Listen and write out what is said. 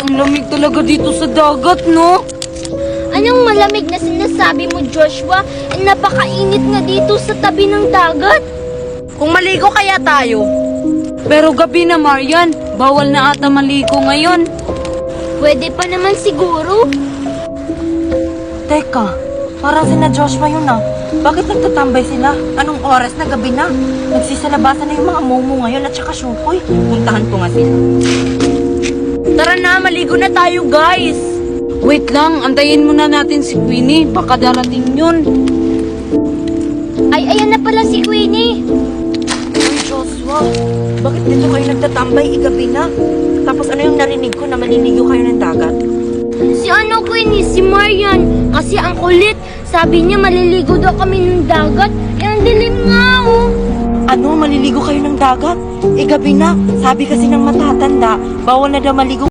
Ang lamig talaga dito sa dagat, no? Anong malamig na sinasabi mo, Joshua? Napakainit nga dito sa tabi ng dagat. Kung maligo kaya tayo? Pero gabi na, Marian. Bawal na ata maligo ngayon. Pwede pa naman siguro. Teka, parang sina Joshua yun ah. Bakit nagtatambay sila? Anong oras na? Gabi na. Nagsisalabasan na yung mga momo ngayon at saka syukoy. Puntahan ko nga sila. Tara na, maligo na tayo guys. Wait lang, antayin muna natin si Queenie. Baka darating yun. Ay, ayan na pala si Queenie. Ay, Joshua, bakit dito kayo nagtatambay? Gabi na. Tapos ano yung narinig ko na maliligo kayo ng dagat? Si Queenie? Si Marian. Kasi ang kulit. Sabi niya maliligo daw kami ng dagat. Eh, ang dilim nga, oh. Ano, maliligo kayo ng dagat? Gabi na. Sabi kasi ng matatanda, bawal na daw maligo